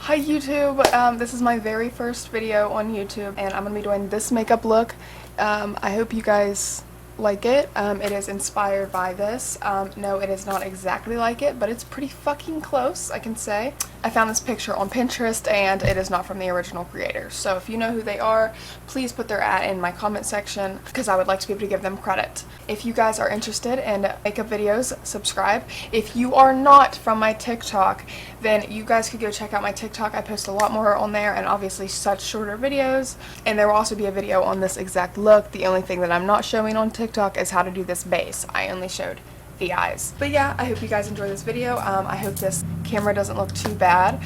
Hi YouTube, this is my very first video on YouTube and I'm going to be doing this makeup look. I hope you guys like it. It is inspired by this. No, it is not exactly like it, but it's pretty fucking close, I can say. I found this picture on Pinterest and it is not from the original creators. So if you know who they are, please put their ad in my comment section because I would like to be able to give them credit. If you guys are interested in makeup videos, subscribe. If you are not from my TikTok, then you guys could go check out my TikTok. I post a lot more on there and obviously such shorter videos. And there will also be a video on this exact look. The only thing that I'm not showing on TikTok is how to do this base. I only showed the eyes. But yeah, I hope you guys enjoy this video. I hope this camera doesn't look too bad.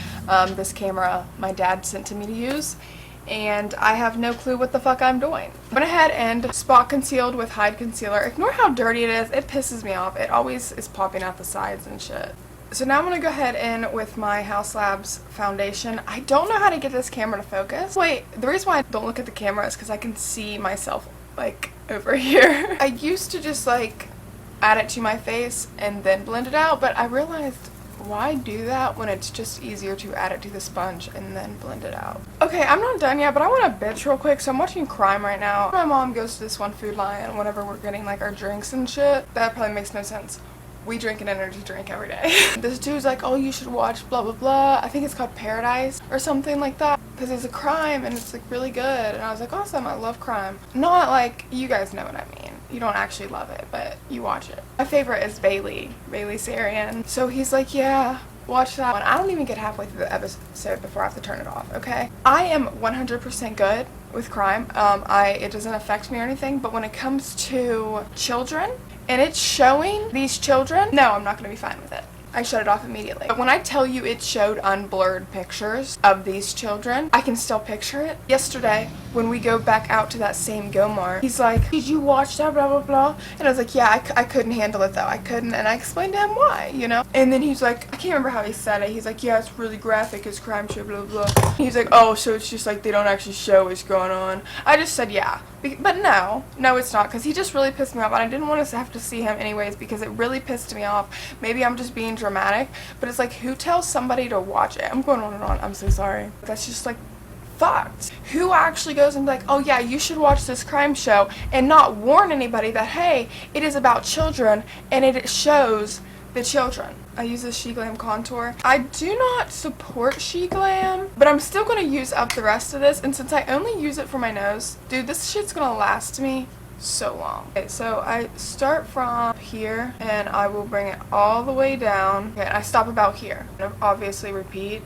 This camera my dad sent to me to use, and I have no clue what the fuck I'm doing. I went ahead and spot concealed with Hide Concealer. Ignore how dirty it is. It pisses me off. It always is popping out the sides and shit. So now I'm going to go ahead in with my House Labs foundation. I don't know how to get this camera to focus. Wait, the reason why I don't look at the camera is because I can see myself like over here. I used to just like add it to my face and then blend it out, but I realized why do that when it's just easier to add it to the sponge and then blend it out. Okay, I'm not done yet, but I want to bitch real quick. So I'm watching crime right now. My mom goes to this one Food Lion whenever we're getting like our drinks and shit. That probably makes no sense. We drink an energy drink every day. This dude's like, oh, you should watch blah blah blah. I think it's called Paradise or something like that, because it's a crime and it's like really good. And I was like, awesome, I love crime. Not like, you guys know what I mean. You don't actually love it, but you watch it. My favorite is Bailey Sarian. So he's like, yeah, watch that one. I don't even get halfway through the episode before I have to turn it off, okay? I am 100% good with crime. It doesn't affect me or anything, but when it comes to children, and it's showing these children, no, I'm not going to be fine with it. I shut it off immediately. But when I tell you it showed unblurred pictures of these children, I can still picture it. Yesterday, when we go back out to that same Gomar, he's like, did you watch that, blah, blah, blah? And I was like, yeah, I couldn't handle it though. I couldn't. And I explained to him why, you know? And then he's like, I can't remember how he said it. He's like, yeah, it's really graphic. It's crime show, blah, blah, blah. He's like, oh, so it's just like they don't actually show what's going on. I just said, yeah. But no, it's not, because he just really pissed me off, and I didn't want us to have to see him anyways because it really pissed me off. Maybe I'm just being dramatic, but it's like, who tells somebody to watch it? I'm going on and on. I'm so sorry. That's just like fucked. Who actually goes and be like, oh yeah, you should watch this crime show and not warn anybody that, hey, it is about children and it shows the children. I use this She Glam contour. I do not support She Glam, but I'm still going to use up the rest of this, and since I only use it for my nose, dude, this shit's going to last me so long. Okay, so I start from here and I will bring it all the way down. Okay, and I stop about here. And obviously repeat.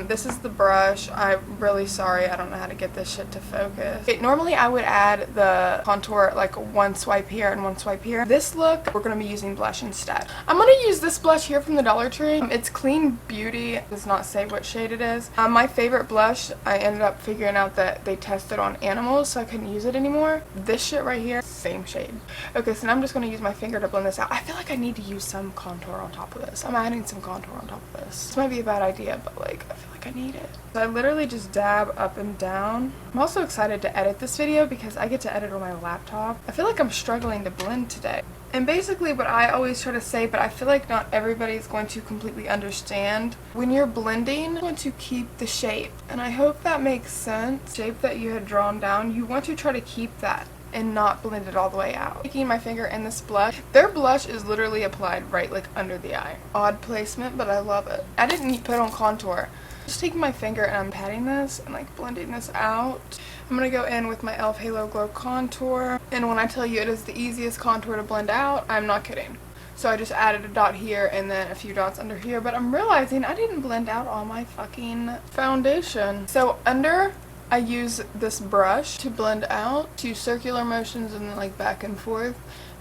This is the brush. I'm really sorry, I don't know how to get this shit to focus. Okay, normally I would add the contour like one swipe here and one swipe here. This look, we're going to be using blush instead. I'm going to use this blush here from the Dollar Tree. It's Clean Beauty. It does not say what shade it is. My favorite blush, I ended up figuring out that they tested on animals, so I couldn't use it anymore. This shit right here, same shade. Okay, so now I'm just going to use my finger to blend this out. I feel like I need to use some contour on top of this. I'm adding some contour on top of this. This might be a bad idea, but like, I feel like I need it. So I literally just dab up and down. I'm also excited to edit this video because I get to edit on my laptop. I feel like I'm struggling to blend today. And basically what I always try to say, but I feel like not everybody is going to completely understand, when you're blending, you want to keep the shape. And I hope that makes sense. The shape that you had drawn down, you want to try to keep that and not blend it all the way out. Taking my finger in this blush, their blush is literally applied right like under the eye. Odd placement, but I love it. I didn't put on contour. Just taking my finger and I'm patting this and like blending this out. I'm going to go in with my e.l.f. Halo Glow contour, and when I tell you it is the easiest contour to blend out, I'm not kidding. So I just added a dot here and then a few dots under here, but I'm realizing I didn't blend out all my fucking foundation. So under, I use this brush to blend out, 2 circular motions and then like back and forth,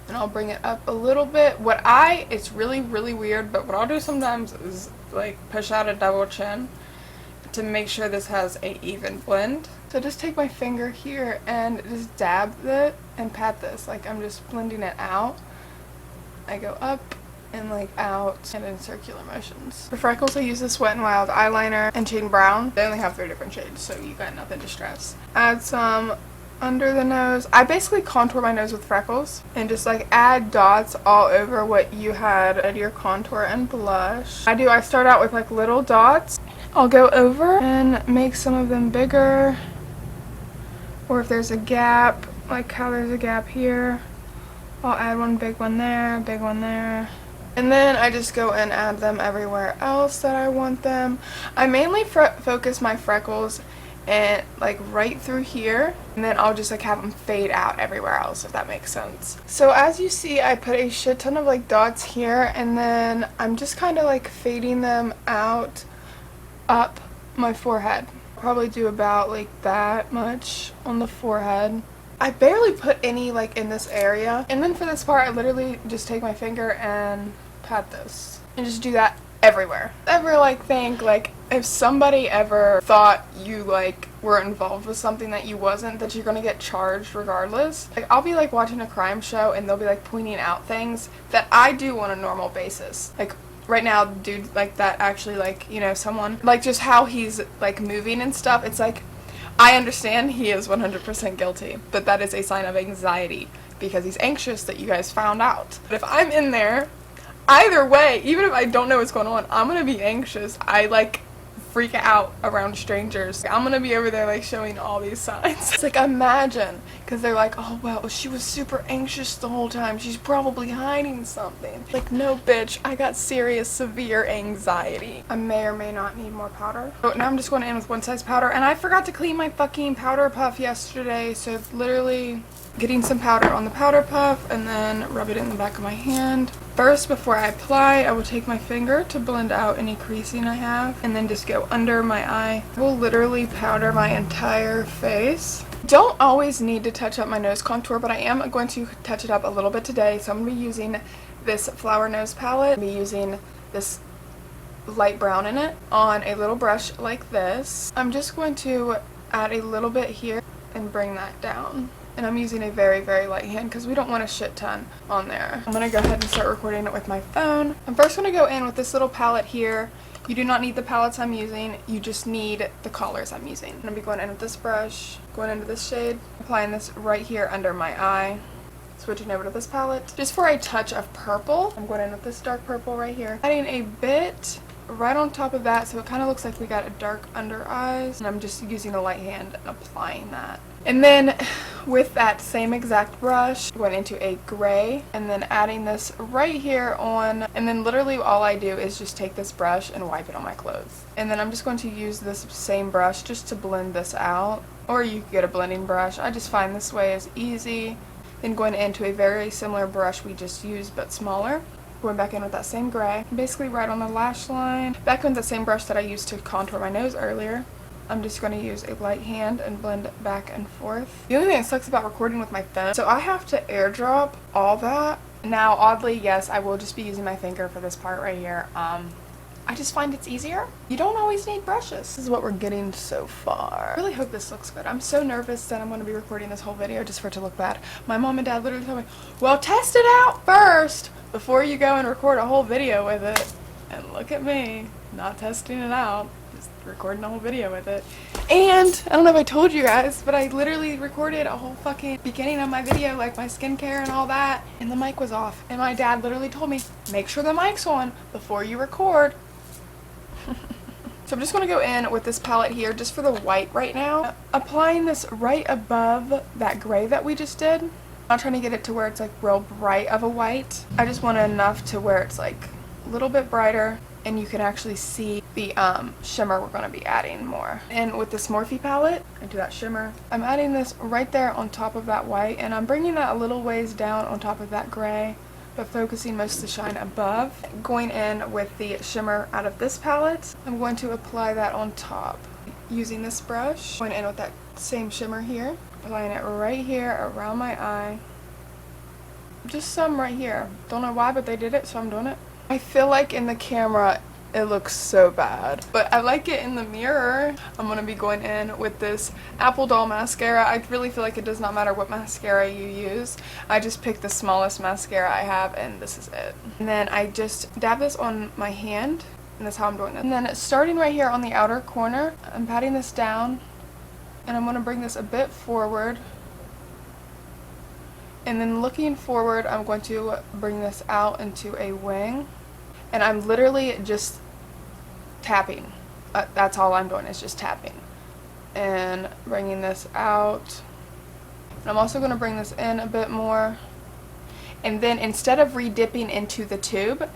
and I'll bring it up a little bit. It's really weird, but what I'll do sometimes is like push out a double chin to make sure this has a even blend. So just take my finger here and just dab it and pat this, like I'm just blending it out. I go up and like out and in circular motions. For Freckles, I use this Wet n Wild eyeliner and shade Brown. They only have 3 different shades, so you got nothing to stress. Add some under the nose. I basically contour my nose with Freckles and just like add dots all over what you had at your contour and blush. I start out with like little dots. I'll go over and make some of them bigger, or if there's a gap, like how there's a gap here, I'll add one big one there, big one there. And then I just go and add them everywhere else that I want them. I mainly focus my freckles and like right through here, and then I'll just like have them fade out everywhere else, if that makes sense. So as you see, I put a shit ton of like dots here, and then I'm just kind of like fading them out up my forehead. Probably do about like that much on the forehead. I barely put any like in this area, and then for this part I literally just take my finger and pat this and just do that everywhere. Ever like think like if somebody ever thought you like were involved with something that you wasn't, that you're gonna get charged regardless. Like I'll be like watching a crime show and they'll be like pointing out things that I do on a normal basis. Like right now, dude like that actually, like, you know, someone like just how he's like moving and stuff, it's like I understand he is 100% guilty, but that is a sign of anxiety because he's anxious that you guys found out. But if I'm in there, either way, even if I don't know what's going on, I'm gonna be anxious. I like freak out around strangers. I'm gonna be over there like showing all these signs. It's like, imagine, because they're like, oh well, she was super anxious the whole time, she's probably hiding something. Like, no bitch, I got serious severe anxiety. I may or may not need more powder. So now I'm just going in with one size powder, and I forgot to clean my fucking powder puff yesterday, so literally getting some powder on the powder puff and then rub it in the back of my hand. First, before I apply, I will take my finger to blend out any creasing I have and then just go under my eye. I will literally powder my entire face. Don't always need to touch up my nose contour, but I am going to touch it up a little bit today. So I'm going to be using this Flower Nose palette. I'm going to be using this light brown in it on a little brush like this. I'm just going to add a little bit here and bring that down. And I'm using a very, very light hand because we don't want a shit ton on there. I'm going to go ahead and start recording it with my phone. I'm first going to go in with this little palette here. You do not need the palettes I'm using, you just need the colors I'm using. I'm going to be going in with this brush, going into this shade, applying this right here under my eye, switching over to this palette. Just for a touch of purple, I'm going in with this dark purple right here. Adding a bit right on top of that so it kind of looks like we got a dark under eyes, and I'm just using a light hand and applying that. And then with that same exact brush, going into a gray and then adding this right here on, and then literally all I do is just take this brush and wipe it on my clothes. And then I'm just going to use this same brush just to blend this out, or you could get a blending brush. I just find this way is easy. Then going into a very similar brush we just used but smaller. Going back in with that same gray, basically right on the lash line. Back in the same brush that I used to contour my nose earlier. I'm just going to use a light hand and blend back and forth. The only thing that sucks about recording with my phone, so I have to airdrop all that. Now, oddly, yes, I will just be using my finger for this part right here. I just find it's easier. You don't always need brushes. This is what we're getting so far. I really hope this looks good. I'm so nervous that I'm going to be recording this whole video just for it to look bad. My mom and dad literally told me, well, test it out first before you go and record a whole video with it. And look at me, not testing it out. Recording a whole video with it. And I don't know if I told you guys, but I literally recorded a whole fucking beginning of my video, like my skincare and all that, and the mic was off. And my dad literally told me, make sure the mic's on before you record. So I'm just going to go in with this palette here just for the white right now. Applying this right above that gray that we just did. I'm not trying to get it to where it's like real bright of a white. I just want enough to where it's like a little bit brighter and you can actually see the shimmer we're going to be adding more. And with this Morphe palette, I do that shimmer. I'm adding this right there on top of that white, and I'm bringing that a little ways down on top of that gray, but focusing most of the shine above. Going in with the shimmer out of this palette, I'm going to apply that on top. Using this brush, going in with that same shimmer here, applying it right here around my eye. Just some right here. Don't know why, but they did it, so I'm doing it. I feel like in the camera it looks so bad, but I like it in the mirror. I'm going to be going in with this Apple Doll mascara. I really feel like it does not matter what mascara you use. I just picked the smallest mascara I have, and this is it. And then I just dab this on my hand, and that's how I'm doing it. And then starting right here on the outer corner, I'm patting this down, and I'm going to bring this a bit forward And then looking forward, I'm going to bring this out into a wing. And I'm literally just tapping. That's all I'm doing, is just tapping. And bringing this out. And I'm also going to bring this in a bit more. And then instead of re-dipping into the tube,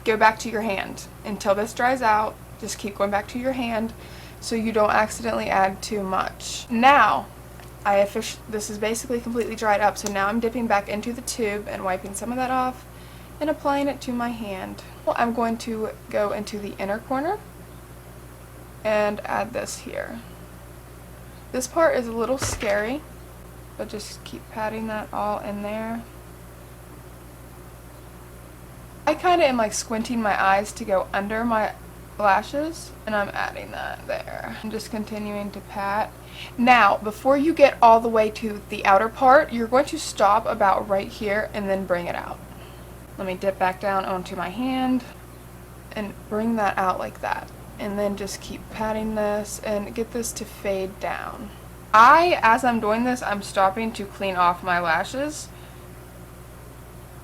go back to your hand. Until this dries out, just keep going back to your hand so you don't accidentally add too much. Now, this is basically completely dried up, so now I'm dipping back into the tube and wiping some of that off and applying it to my hand. Well, I'm going to go into the inner corner and add this here. This part is a little scary, but just keep patting that all in there. I kind of am like squinting my eyes to go under my lashes, and I'm adding that there. I'm just continuing to pat. Now, before you get all the way to the outer part, you're going to stop about right here and then bring it out. Let me dip back down onto my hand and bring that out like that. And then just keep patting this and get this to fade down. As I'm doing this, I'm stopping to clean off my lashes.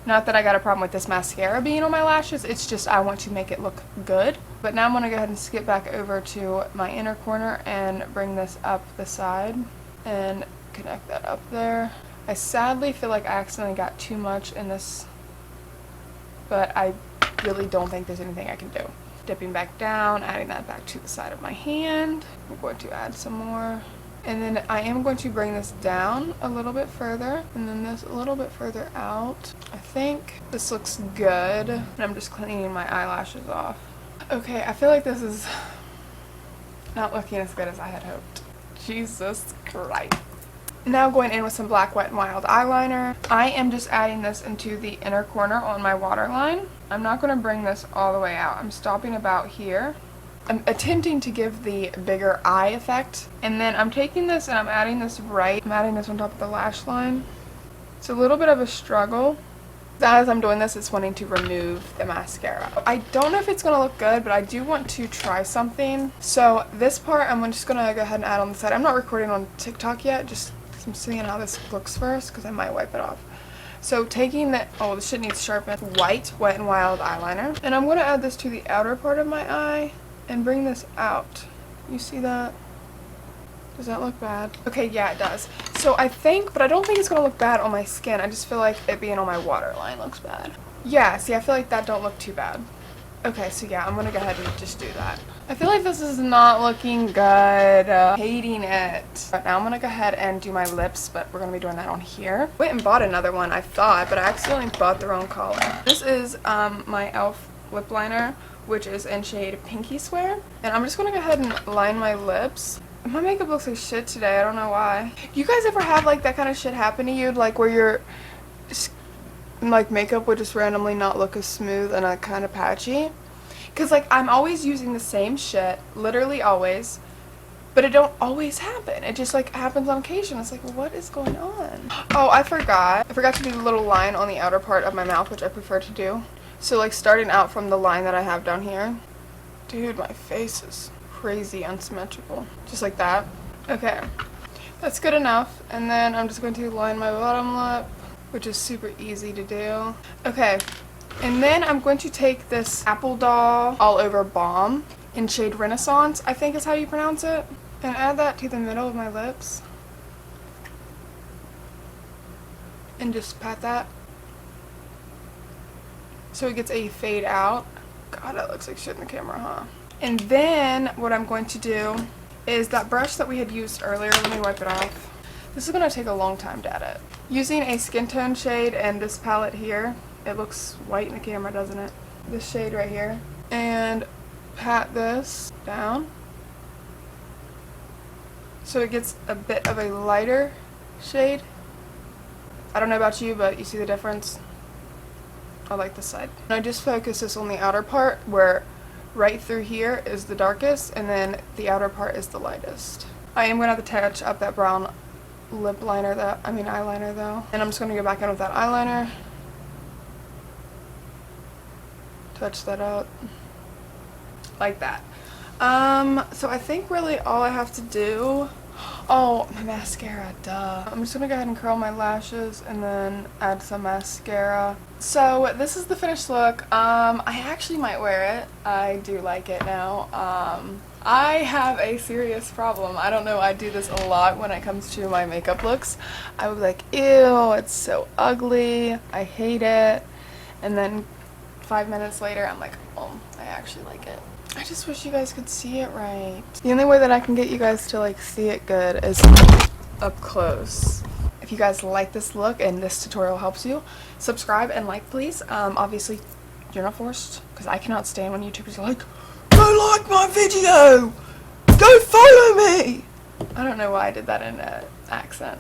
Not that I got a problem with this mascara being on my lashes, it's just I want to make it look good. But now I'm going to go ahead and skip back over to my inner corner and bring this up the side and connect that up there. I sadly feel like I accidentally got too much in this, but I really don't think there's anything I can do. Dipping back down, adding that back to the side of my hand. I'm going to add some more. And then I am going to bring this down a little bit further, and then this a little bit further out. I think this looks good. And I'm just cleaning my eyelashes off. Okay, I feel like this is not looking as good as I had hoped. Jesus Christ. Now going in with some black Wet n Wild eyeliner. I am just adding this into the inner corner on my waterline. I'm not going to bring this all the way out. I'm stopping about here. I'm attempting to give the bigger eye effect. And then I'm taking this and I'm adding this I'm adding this on top of the lash line. It's a little bit of a struggle. As I'm doing this, it's wanting to remove the mascara. I don't know if it's going to look good, but I do want to try something. So this part, I'm just going to go ahead and add on the side. I'm not recording on TikTok yet, just because I'm seeing how this looks first, because I might wipe it off. So taking this shit needs sharpened white Wet n Wild eyeliner. And I'm going to add this to the outer part of my eye and bring this out. You see that? Does that look bad? Okay, yeah, it does. So I think, but I don't think it's going to look bad on my skin. I just feel like it being on my waterline looks bad. Yeah, see, I feel like that don't look too bad. Okay, so yeah, I'm going to go ahead and just do that. I feel like this is not looking good. Hating it. But now I'm going to go ahead and do my lips, but we're going to be doing that on here. Went and bought another one, I thought, but I accidentally bought the wrong color. This is my e.l.f. lip liner, which is in shade Pinky Swear. And I'm just going to go ahead and line my lips. My makeup looks like shit today, I don't know why. Do you guys ever have like that kind of shit happen to you? Like where your like makeup would just randomly not look as smooth and kind of patchy? Because like I'm always using the same shit, literally always, but it don't always happen. It just like happens on occasion. It's like, what is going on? Oh, I forgot to do the little line on the outer part of my mouth, which I prefer to do. So like starting out from the line that I have down here. Dude, my face is crazy unsymmetrical. Just like that. Okay. That's good enough. And then I'm just going to line my bottom lip, which is super easy to do. Okay. And then I'm going to take this Apple Doll All Over Balm in shade Renaissance, I think is how you pronounce it. And add that to the middle of my lips. And just pat that. So it gets a fade out. God, that looks like shit in the camera, huh? And then what I'm going to do is that brush that we had used earlier, let me wipe it off. This is going to take a long time to edit. Using a skin tone shade and this palette here, it looks white in the camera, doesn't it? This shade right here. And pat this down. So it gets a bit of a lighter shade. I don't know about you, but you see the difference? I like this side. And I just focus this on the outer part where right through here is the darkest and then the outer part is the lightest. I am going to have to touch up that brown eyeliner though. And I'm just going to go back in with that eyeliner. Touch that up. Like that. So I think really all I have to do Oh, my mascara, duh. I'm just gonna go ahead and curl my lashes and then add some mascara. So this is the finished look. I actually might wear it. I do like it now. I have a serious problem. I don't know, I do this a lot when it comes to my makeup looks. I would be like, ew, it's so ugly. I hate it. And then 5 minutes later, I'm like, oh, I actually like it. I just wish you guys could see it right. The only way that I can get you guys to like see it good is up close. If you guys like this look and this tutorial helps you, subscribe and like please. Obviously you're not forced, because I cannot stand when YouTubers are like, go like my video! Go follow me! I don't know why I did that in an accent.